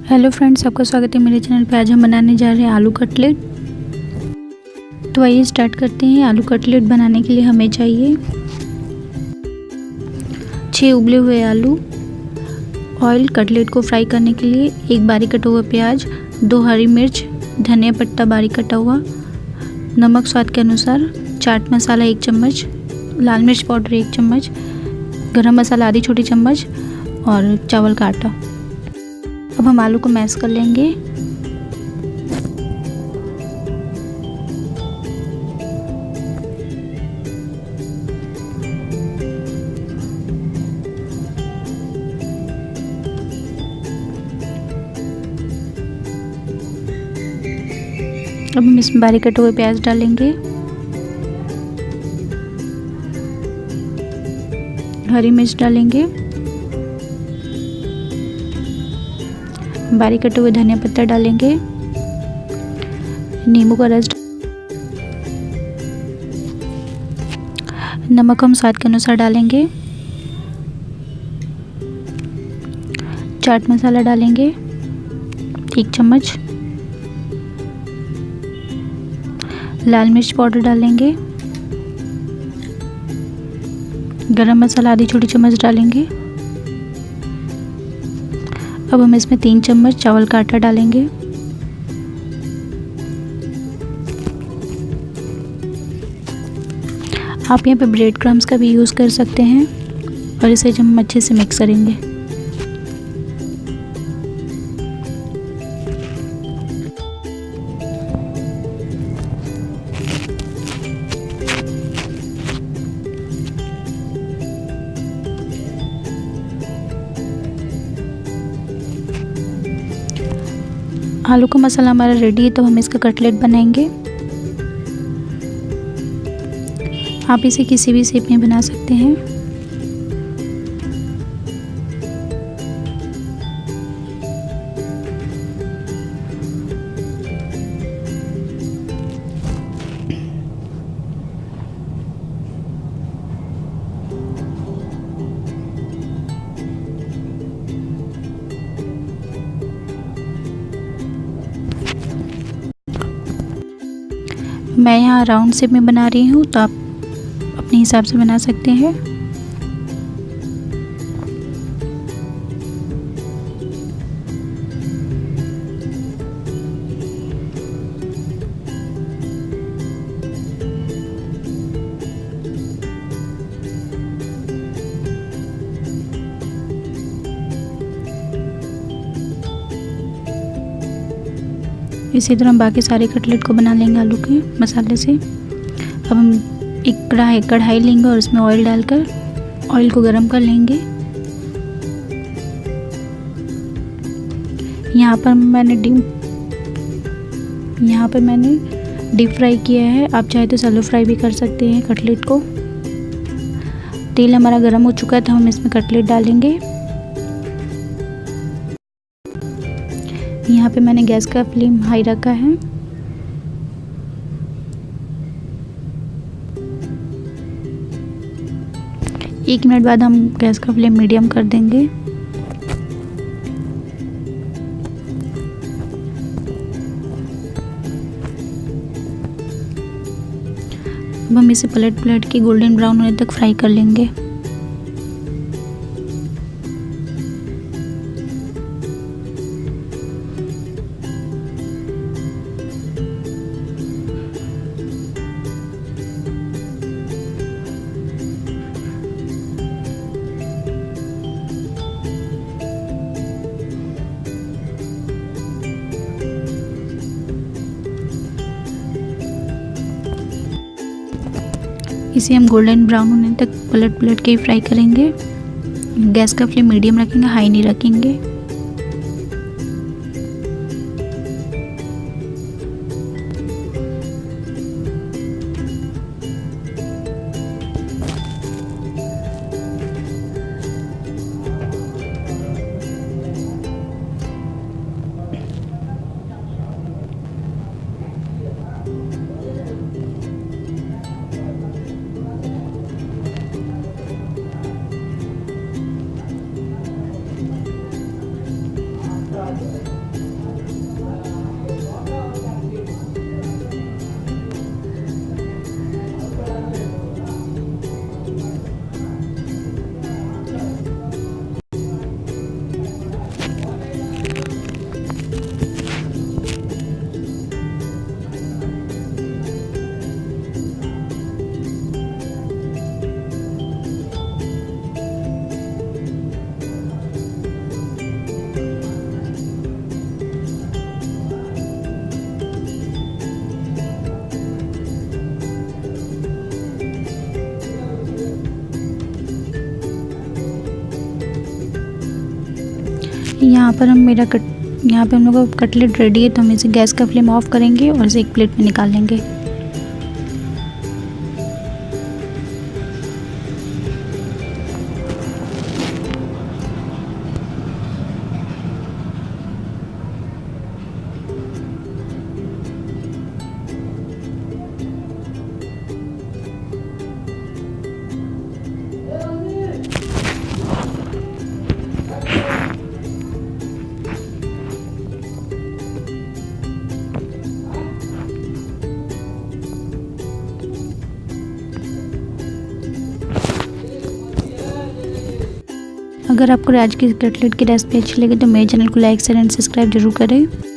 Hello friends, आपका स्वागत है मेरे चैनल पे। आज हम बनाने जा रहे हैं आलू कटलेट। तो आइए स्टार्ट करते हैं। आलू कटलेट बनाने के लिए हमें चाहिए 6 उबले हुए आलू, ऑयल कटलेट को फ्राई करने के लिए, 1 बारीक कटा हुआ प्याज, 2 हरी मिर्च, धनिया पत्ता बारीक कटा हुआ, नमक स्वाद के अनुसार, चाट मसाला 1 चम्मच, लाल मिर्च पाउडर 1 चम्मच, गरम मसाला आधी छोटी चम्मच और चावल का आटा। अब हम आलू को मैश कर लेंगे। अब हम इसमें बारीक कटे हुए प्याज डालेंगे, हरी मिर्च डालेंगे, बारीक कटे हुए धनिया पत्ता डालेंगे, नींबू का रस, नमक हम स्वाद के अनुसार डालेंगे, चाट मसाला डालेंगे 1 चम्मच, लाल मिर्च पाउडर डालेंगे, गरम मसाला आधी छोटी चम्मच डालेंगे। अब हम इसमें 3 चम्मच चावल का आटा डालेंगे। आप यहाँ पे ब्रेड क्रम्स का भी यूज़ कर सकते हैं और इसे हम अच्छे से मिक्स करेंगे। आलू का मसाला हमारा रेडी है, तो हम इसका कटलेट बनाएंगे। आप इसे किसी भी शेप में बना सकते हैं। मैं यहाँ राउंड शेप में बना रही हूँ, तो आप अपने हिसाब से बना सकते हैं। इसी तरह हम बाकी सारे कटलेट को बना लेंगे आलू के मसाले से। अब हम एक कढ़ाई लेंगे और उसमें ऑयल डालकर ऑयल को गरम कर लेंगे। यहाँ पर मैंने डीप फ्राई किया है। आप चाहे तो सैलो फ्राई भी कर सकते हैं कटलेट को। तेल हमारा गरम हो चुका है, तो हम इसमें कटलेट डालेंगे। यहाँ पे मैंने गैस का फ्लेम हाई रखा है। एक मिनट बाद हम गैस का फ्लेम मीडियम कर देंगे। अब हम इसे पलट के गोल्डन ब्राउन होने तक फ्राई कर लेंगे। इसे हम गोल्डन ब्राउन होने तक पलट के फ्राई करेंगे। गैस का फ्लेम मीडियम रखेंगे, हाई नहीं रखेंगे। यहाँ पर हम लोग का कटलेट रेडी है, तो हम इसे गैस का फ्लेम ऑफ करेंगे और इसे एक प्लेट में निकाल लेंगे। अगर आपको आज की कटलेट की रेसिपी अच्छी लगी तो मेरे चैनल को लाइक शेयर एंड सब्सक्राइब जरूर करें।